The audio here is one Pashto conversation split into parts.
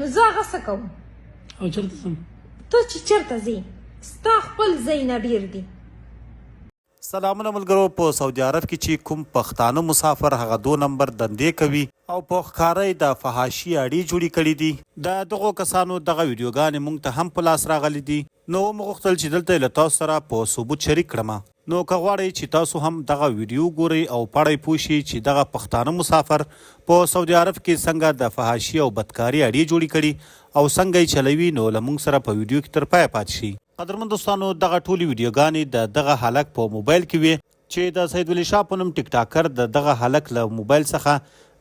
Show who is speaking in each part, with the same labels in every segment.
Speaker 1: نو زه هغه څه کوم؟
Speaker 2: او چېرته ځم؟
Speaker 1: ته چې چېرته ځې ستا خپل ځای نه ډېر دي.
Speaker 3: سلامونه ملګرو. په سعودي عرب کې چې کوم پښتانه مسافر هغه 2 نمبر دندې کوي او په ښکاره د فحاشي اړې جوړې کړي دي. د دغو کسانو دغه ویډیوګانې موږ ته هم په لاس راغلي دي، نو موږ غوښتل چې دلته له تاسو سره په ثبوت شریک کړم. نو که غواړئ چې تاسو هم دغه ویډیو ګورئ او پړئ پوه شئ چې دغه پښتانه مسافر په سعودي عرب کې څنګه د فحاشي او بدکاري اړې جوړې کړي او څنګه یې چلوي، نو له موږ سره په ویډیو کې تر پایه پاتې شئ. قدرمن دوستانو، دغه ټولې ویډیوګانې د دغه هلک په موبایل کې وي چې د سید ولی شاه په نوم ټیک ټاکر د دغه هلک له موبایل څخه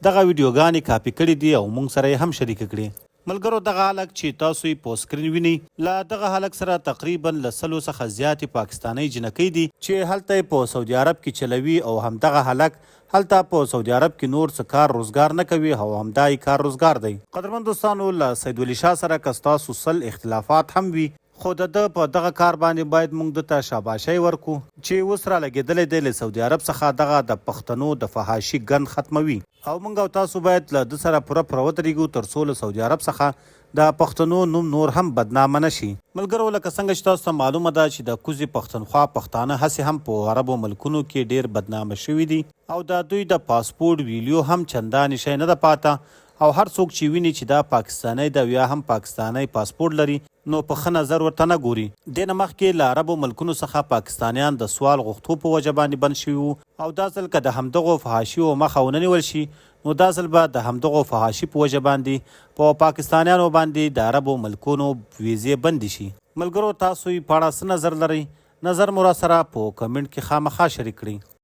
Speaker 3: دغه ویډیوګانې کاپي کړي دي او موږ سره یې هم شریک کړي. ملګرو، دغه هلک چې تاسو یې په سکرین وینئ، له دغه هلک سره تقریبا له 100 څخه زیاتې پاکستاني جنکۍ دي چې هلته یې په سعودي عرب کې چلوي او همدغه هلک هلته په سعودي عرب کې نور څه کار روزګار نه کوي او همدا یې کار روزګار دی. قدرمن دوستانو، له سید ولی شاه سره که ستاسو سل اختلافات هم وي، خو د ده په دغه کار باندې باید موږ ده ته شاباشي ورکو چې اوس را لګېدلی دی له سعودي عرب څخه دغه د پښتنو د فحاشي ګند ختموي، او موږ او تاسو باید له ده سره پوره ودرېږو تر څو له سعودي عرب څخه د پښتنو نوم نور هم بدنامه نه شي. ملګرو، لکه څنګه چې تاسو ته معلومه ده چې د کوزې پښتونخوا پښتانه هسې هم په عربو ملکونو کې ډېر بدنامه شوي دي او د دوی د پاسپورټ ویلیو هم چندانې شی نه ده پاته، او هر څوک چې ویني چې دا پاکستانی ده یا هم پاکستانی پاسپورټ لري نو په ښه نظر ورته نه ګوري. دې نه مخکې له عربو ملکونو څخه پاکستانیان د سوال غوښتو په وجه باندې بند شوي وو، او دا ځل که د همدغو فحاشیو مخه ونه نیول شي نو دا ځل به د همدغو فحاشي په وجه باندې په پاکستانیانو باندې د عربو ملکونو ویزې بندې شي. ملګرو، تاسو یې په اړه څه نظر لرئ؟ نظر مو را سره په کمنټ کې خامخا شریک کړئ.